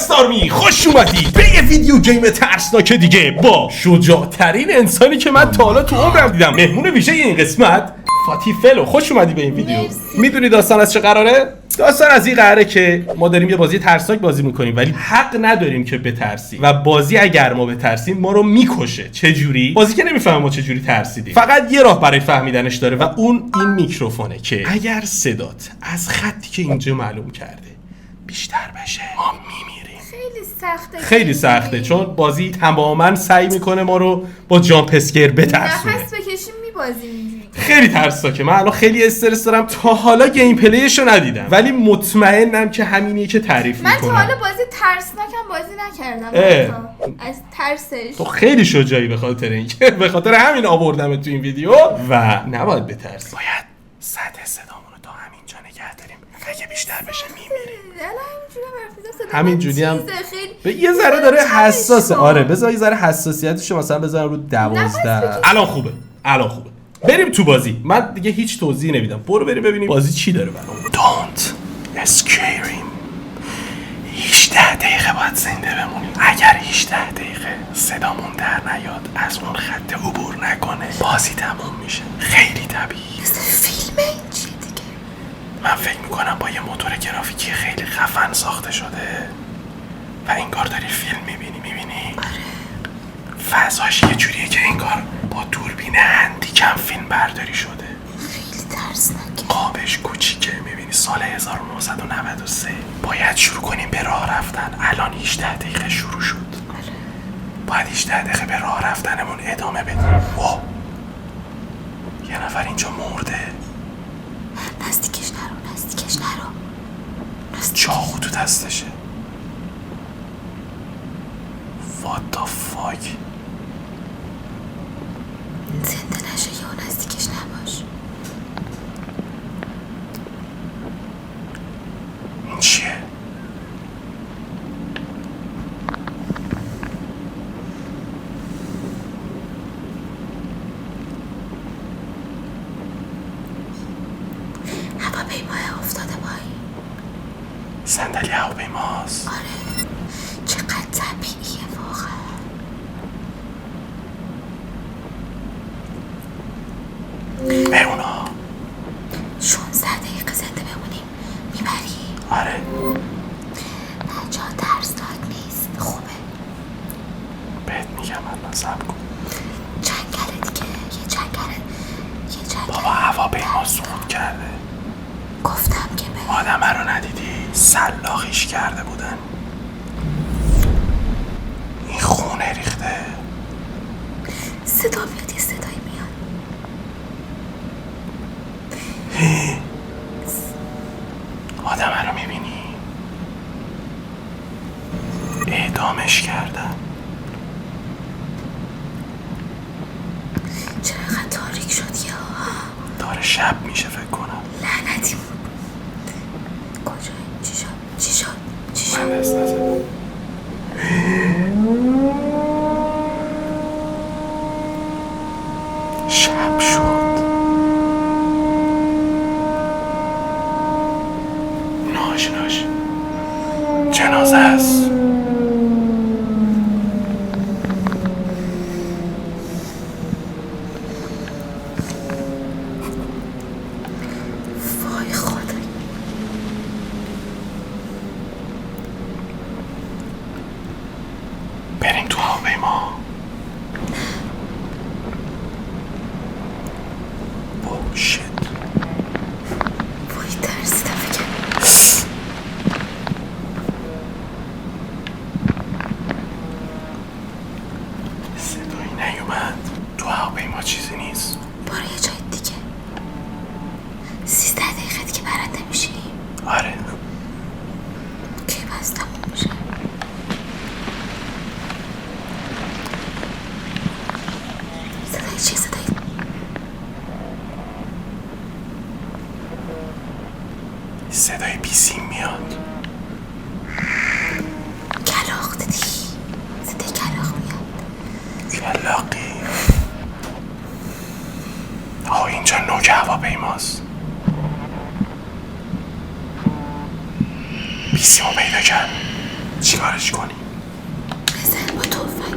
استارمی خوش اومدی به یه ویدیو گیم ترسناک دیگه با شجاعترین انسانی که من تا حالا تو عمرم دیدم. مهمون ویژه این قسمت فاتی فلو. خوش اومدی به این ویدیو. میدونی داستان از چه قراره؟ داستان از این قراره که ما داریم یه بازی ترسناک بازی میکنیم ولی حق نداریم که بترسیم و بازی اگر ما بترسیم ما رو میکشه. چه جوری؟ بازی که نمیفهمه ما چه جوری ترسیدیم. فقط یه راه برای فهمیدنش داره و اون این میکروفونه که اگر صدات از خطی که اینجا معلوم کرده بیشتر بشه ما میمیریم. خیلی سخته چون بازی تماما سعی میکنه ما رو با جامپ اسکر بترسونه. نفس بکشیم میبازیم اینجوری. خیلی ترسناکه. من الان خیلی استرس دارم. تا حالا گیم پلیشو ندیدم ولی مطمئنم که همینیه که تعریف میکنم. من تا حالا بازی ترسناکم بازی نکردم. از ترسش. تو خیلی شجاعی به خاطر اینکه به خاطر همین آوردم تو این ویدیو و نباید بترسی. باید سطح صدامونو تا همینجا نگه داریم. اگه بیشتر بشه میمیریم. همینجوری هم به یه ذره داره حساسه. آره بذار یه ذره حساسیتشو مثلا بذارم رو 12. الان خوبه. بریم تو بازی. من دیگه هیچ توضیحی نمیدم. برو بریم ببینیم بازی چی داره برام. Don't scare him. 18 دقیقه باید زنده بمونیم. اگر 18 دقیقه صدامون در نیاد از اون خط عبور نکنه بازی تموم میشه. خیلی طبیعی. مثل فیلم این چیه دیگه. من فکر میکنم با یه موتور گرافیکی خیلی خفن ساخته شده و انگار داری فیلم میبینی. فضاش یه جوریه که انگار با دوربین هندیکم فیلم برداری شده. خیلی ترسناکه. قابش کوچیکه. میبینی سال 1993. باید شروع کنیم به راه رفتن. الان 18 دقیقه شروع شد. باید 18 دقیقه به راه رفتنمون ادامه بدیم. یه نفر اینجا مرده. نزدیکش نرو. چاقو تو دستشه. What the fuck؟ زنده نشه یا نزدیکش نباش. این چیه؟ هواپیماه افتاده پایین. صندلی هواپیماست. آره چقدر طبیعیه واقعا. به اونا 16 دقیقه زنده بمونیم میبری؟ آره بچه ها ترسناک نیست. خوبه بهت میگم. الان صبر کن. جنگله دیگه. یه جنگل. بابا هواپیما سقوط کرده. گفتم که به آدمه رو ندیدی؟ سلاخیش کرده بودن. این خونه ریخته. صدا میاد. یه صدایی میاد. آدمه رو میبینی؟ اعدامش کردن. چرا اینقدر تاریک شد یا داره شب میشه فکر کنم. لعنتی کجایی؟ چی شد؟ من دست نزدم. شب شد. ناش جنازه است. وای خدا. بریم تو هواپیما. شت. وای ترسیدم فکر. صدایی نیومد. تو هواپیما چیزی نیست. برو یه جای دیگه. 13 دقیقه دیگه برنده میشی. آره کی بس تموم میشه؟ صدای چیه؟ صدای بیسیم میاد. کلاق دیدی؟ صدای کلاق میاد. کلاقی. اینجا نوک هواپیماست. بیسیمو پیدا کرد. چیکارش کنی؟ بزن با توفک.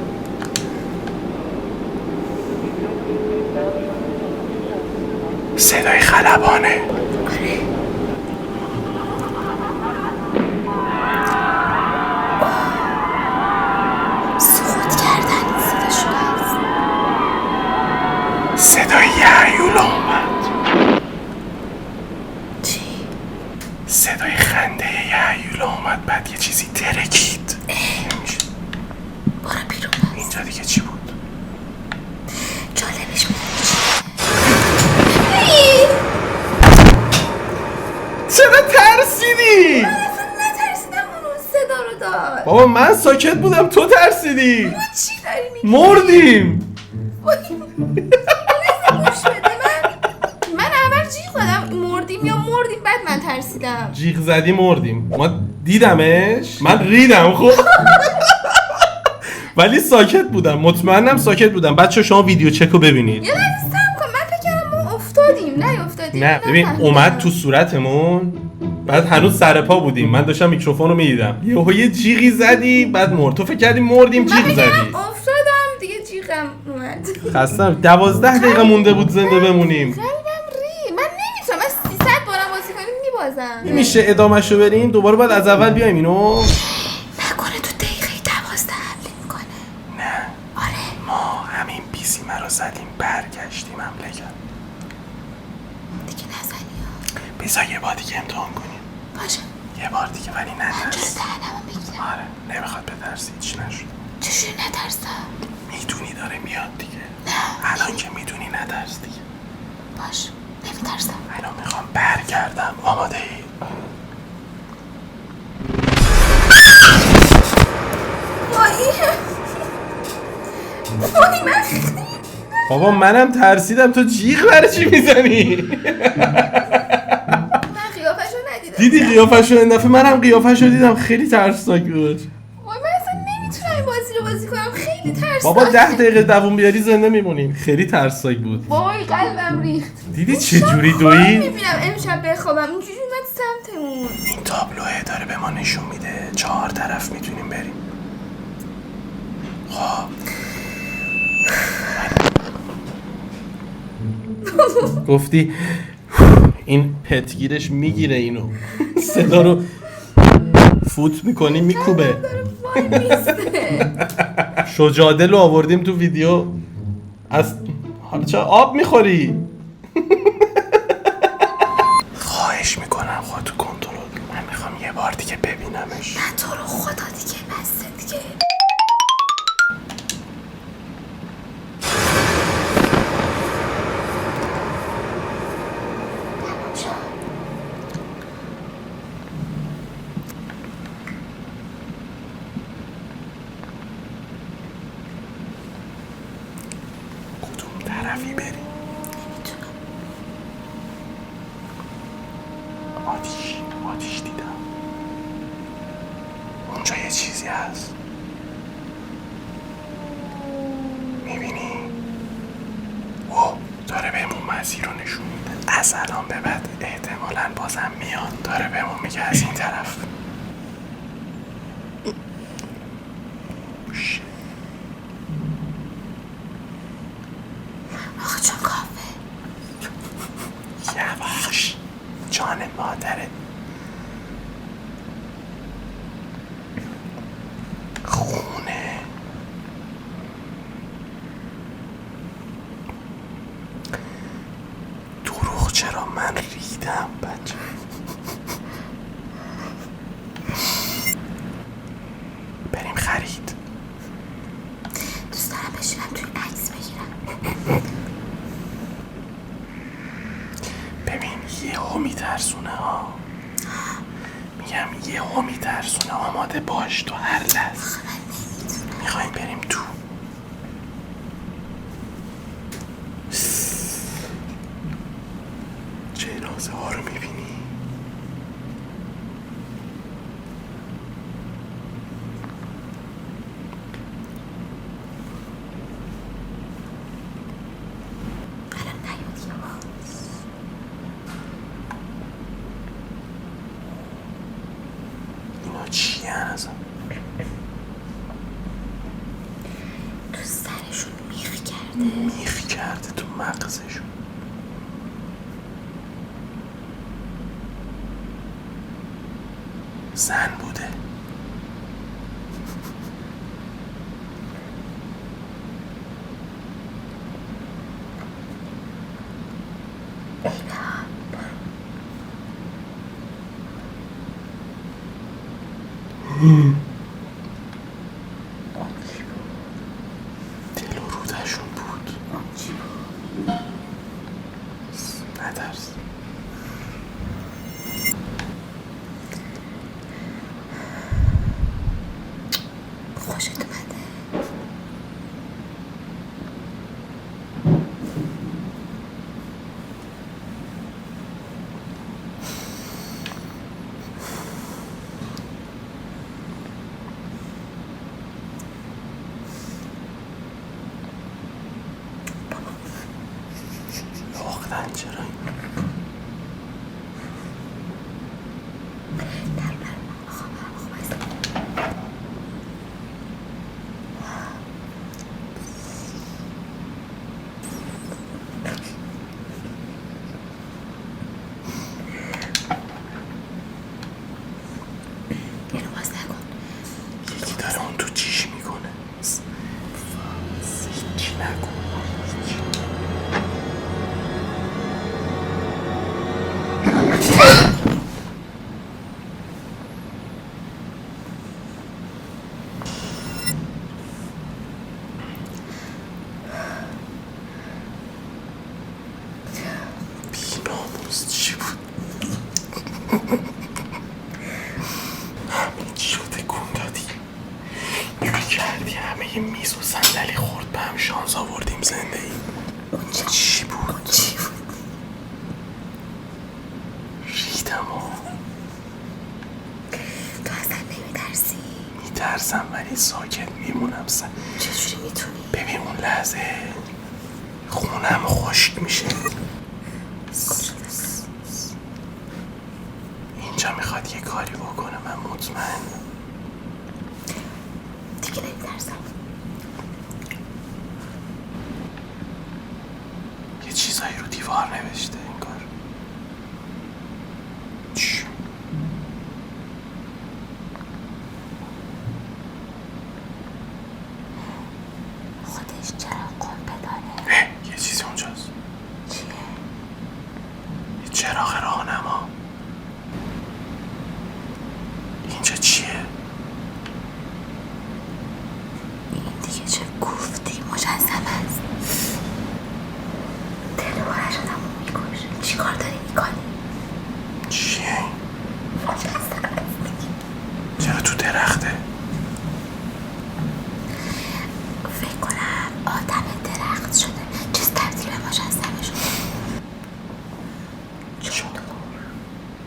صدای خلبانه. آره. سقوط کردن صداشو هست. صدای یعیولا اومد. چی؟ صدای خنده یعیولا اومد، بعد یه چیزی ترکید. برو بیرون. اینجا دیگه چی بود؟ جالبش میدونی چرا ترسیدی؟ من اصلا نترسیدم اون صدا رو داد. بابا من ساکت بودم، تو ترسیدی. ما چی داری میگی؟ مردیم. گوش بده. من اول جیغ زدم مردیم یا مردیم، بعد من ترسیدم. جیغ زدی مردیم. ما دیدمش، من ریدم خب. ولی ساکت بودم، مطمئنم ساکت بودم. بچه شما ویدیو چکو ببینید. یه لحظه صبر کن، من فکر کردم ما افتادیم. نیافتادیم. نه ببین اومد تو صورتمون، بعد هنوز سر پا بودیم، من داشتم میکروفون رو میدیدم، یه جیغی زدی بعد مرد. تو فکر کردی مردیم من جیغ فکر زدی. کردم افتادم دیگه، جیغم اومد. خستم. 12 دقیقه مونده بود زنده بمونیم. قلبم ری. من نمیتونم، من 300 بارم بازی کنیم میبازم. میشه ادامهشو بریم دوباره؟ بعد از اول بیایم اینو. نکنه تو دقیقه 12 حمله میکنه. نه آره ما همین بیسیمه رو زدیم برگشتیم حمله کرد. دیگه نزنی ها. بذار یه بار دیگه امتحان کنیم. باشه. یه بار دیگه، ولی من جلو نترس. دهنمو بگیرم. آره نمیخواد بترسی، هیچ نشد. چجوری نترسم؟ میدونی داره میاد دیگه. نه الان که میدونی نترس دیگه. باش نمیترسم. الان میخوام برگردم. آماده ای؟ وای من بابا منم ترسیدم، تو جیغ برای چی میزنی؟ من قیافشو ندیدم. دیدی قیافشو؟ این دفعه منم قیافشو دیدم، خیلی ترسناک بود. وای من اصلا نمیتونم این بازی رو بازی کنم، خیلی ترسناکه. بابا 10 دقیقه دووم بیاری زنده میمونیم. خیلی ترسناک بود. وای قلبم ریخت. دیدی چه جوری دوید؟ میبینم امشب بخوابم اینجوری اومد سمتمون. این تابلوه داره به ما نشون میده 4 طرف میتونیم بریم. خب گفتی این پتگیرش میگیره اینو، صدا رو فوت میکنی میکوبه. وای میسته. شجاده رو آوردیم تو ویدیو. از حالا چرا آب میخوری؟ خواهش میکنم خودتو کنترل. من میخوام یه بار دیگه ببینمش. نه تو رو خدا دیگه بسته دیگه. کدوم طرفی بریم؟ نمیتونم. آتیش دیدم اونجا، یه چیزی هست میبینی؟ اوه داره بهمون مسیر رو نشون میده. از الان به بعد احتمالاً بازم میاد. داره بهمون میگه از این طرف. آخه چون کافه. یواش جان مادره. خونه دروغ چرا؟ من ریدم بچه. بریم خرید. دوست دارم بشینم توی عکس بگیرم. ببین یهو میترسونه ها. میگم یهو میترسونه. آماده باش تو هر لحظه. میخوایم بریم تو. جنازه ها رو میبینی؟ الان نیاد یا اینا چی هست؟ میخ کرده تو مغزشون. زن بوده. دل و رودشون بود. نترس. خوشت اومده؟ واقعا چرا اینو باز نکن. یکی داره اون تو چیش میکنه. هیچی نکن. بیناموز چی بود؟ همه چی رو تکون دادی. جوری کردی همه میز و صندلی خورد به هم، شانس آوردیم زنده ایم. چی بود؟ ریدم ها. تو اصلا نمیترسی؟ میترسم ولی ساکت میمونم. چجوری میتونی؟ ببین اون لحظه خونم خشک میشه. اینجا میخواد یه کاری بکنه، من مطمئنم. دیگه نمیترسم. یه چیزایی رو دیوار نوشته انگار. چی؟ خودش چرا قمپه داره؟ یه چیزی اونجاست. چیه؟ یه چراغ راهنما. اینجا چیه؟ این دیگه چه گفتی؟ مجسم است. دل و برش آدمو میکشه. چی کار داری میکنی؟ چیه این؟ مجسم است. چرا تو درخته؟ فکر کنم آدم درخت شده. چیز تبدیل به مجسمه شده.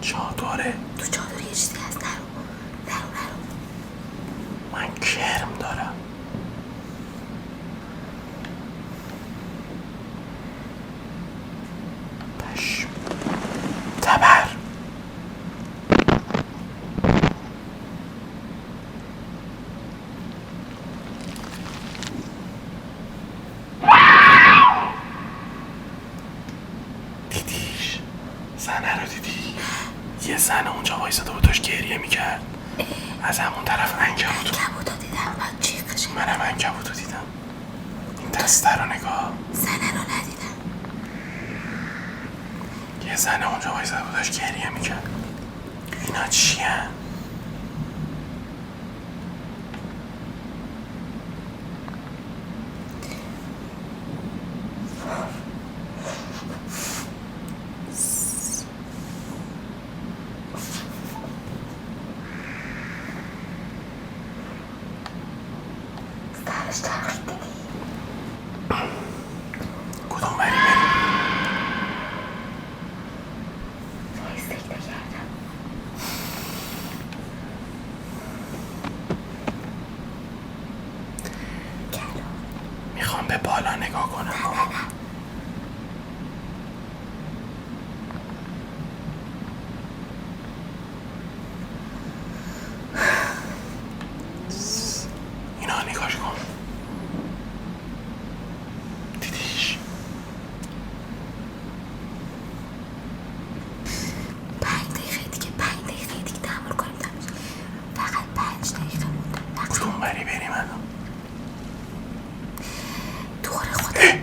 چادره؟ تو چادر یه چیزی هست. نرو. من کرم دارم. پشم. تبر. دیدیش؟ زنه رو دیدی؟ یه زن اونجا وایساده بود داشت گریه میکرد. از همون طرف عنکبوتو. عنکبوتو دیدم. باید چیخشه. منم عنکبوتو دیدم. این دسته رو نگاه. زنه رو ندیدم. یه زن اونجا وایساده بود داشت گریه میکرد. اینا چیه؟ سرش چرخید دیدی؟ کدوم بری بریم؟ سکته کردم. میخوام به بالا نگاه کنم. اینا نگاش کن. دقیقه مونده. کدوم بری بریم الان؟ دور خودم.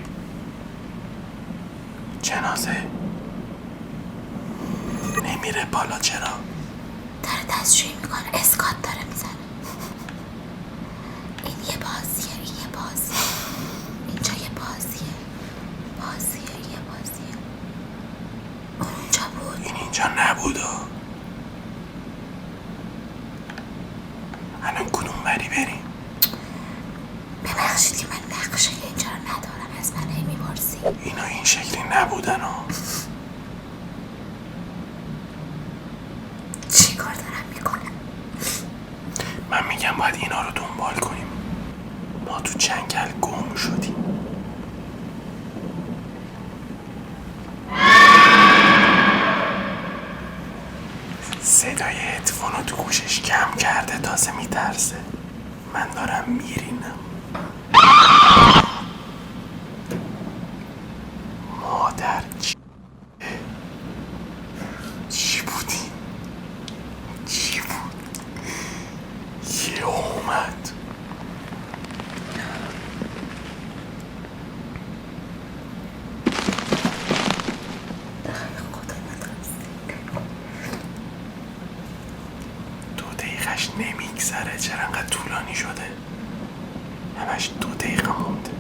جنازه نمیره بالا چرا؟ داره دستشویی میکنه، اسکات داره میزنه. این یه بازیه، این یه بازیه، اینجا یه بازیه، یه بازیه. اونجا بود. این اینجا نبود. الان کدوم بری بریم؟ ببخشید که من نقشه اینجا رو ندارم، از من هی میپرسی. اینا این شکلی نبودن چی کار دارم میکنم؟ من میگم باید اینا رو دنبال کنیم. ما تو جنگل گم شدیم. صدای هدفون رو تو گوشش کم کرده، تازه میترسه. من دارم میرینم. مادر چی بودی؟ چی بود؟ یه اومد. دقیقش نمیگذره. چرا انقدر طولانی شده؟ همش 2 دقیقه مونده.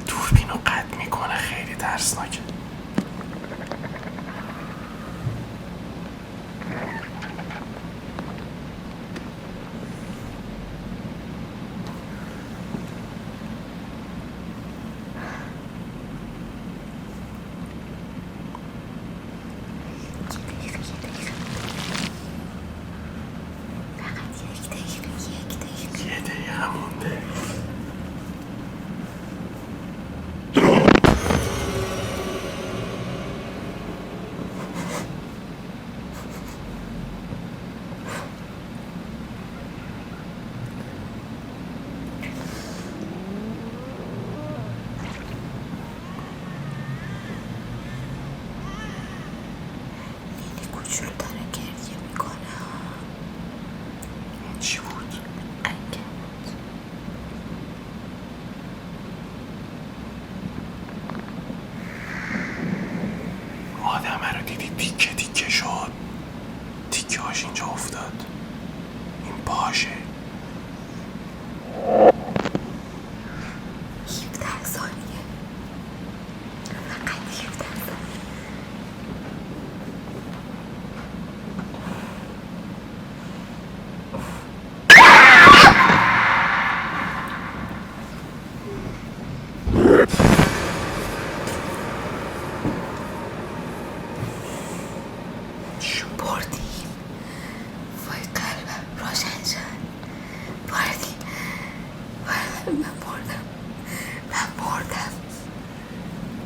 دوربینو قطع میکنه، خیلی ترسناکه. یه دقیقه مونده. نیلی کوچولو داره گریه میکنه. چی بود؟ آدمه رو دیدی تیکه تیکه شد. تیکه هاش اینجا افتاد. این باشه. 17 ثانیه. فقط 17 ثانیه. بردیم. وای قلبم روشن شد. بردیم. من بردم.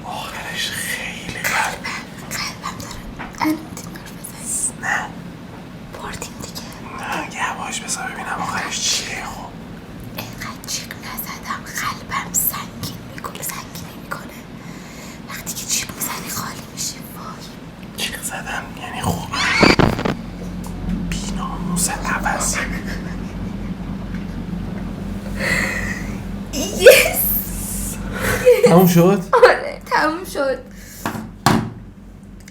آخرش خیلی قلبم داره. الان میتونی حرف بزنی؟ نه بردیم دیگه. نه یواش بذار ببینم آخرش چیه. خب اینقدر جیغ نزدم قلبم سنگین میکنه. وقتی که جیغ میزنی خالی میشه. وای جیغ زدم یعنی خوب. بی‌ناموس عوضی. یس. تموم شد؟ آره تموم شد.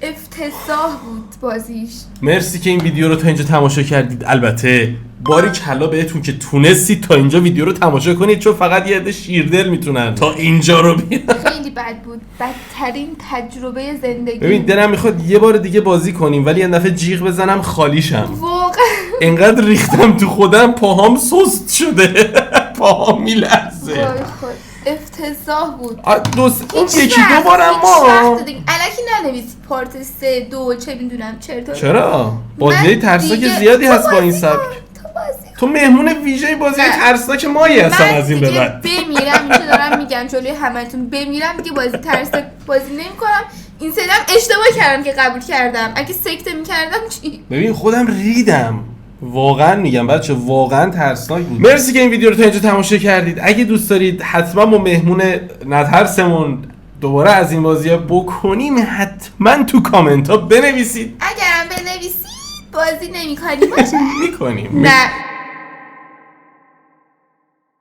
افتضاح بود بازیش. مرسی که این ویدیو رو تا اینجا تماشا کردید. البته باریکلا بهتون که تونستید تا اینجا ویدیو رو تماشا کنید، چون فقط یه عده شیردل میتونن تا اینجا رو بیان. خیلی بد بود. بدترین تجربه زندگی. ببین دلم میخواد یه بار دیگه بازی کنیم، ولی یه دفعه جیغ بزنم خالیشم. واقعا انقدر ریختم تو خودم پاهام سست شده. پاهام میلرزه. وای خود افتضاح بود. اون یکی دو بارم ما. الکی ننویسی پارت 3 2 چه میدونم چرا؟ بازی ترسناک زیادی هست با این سبک. تو مهمون ویژه بازی ترسناک مایی هستن از این به بعد. بمیرم اینجا دارم میگم جلوی همتون، بمیرم دیگه بازی ترسناک بازی نمیکنم. این سریام اشتباه کردم که قبول کردم. اگه سکته میکردم چی؟ ببین خودم ریدم. واقعا میگم بچه، واقعا ترسناک بود. مرسی که این ویدیو رو تا اینجا تماشا کردید. اگه دوست دارید حتما با مهمون نترسمون دوباره از این بازی بکنیم حتما تو کامنت ها بنویسید. اگرم بنویسید بازی نمی کنیم باشه میکنیم. نه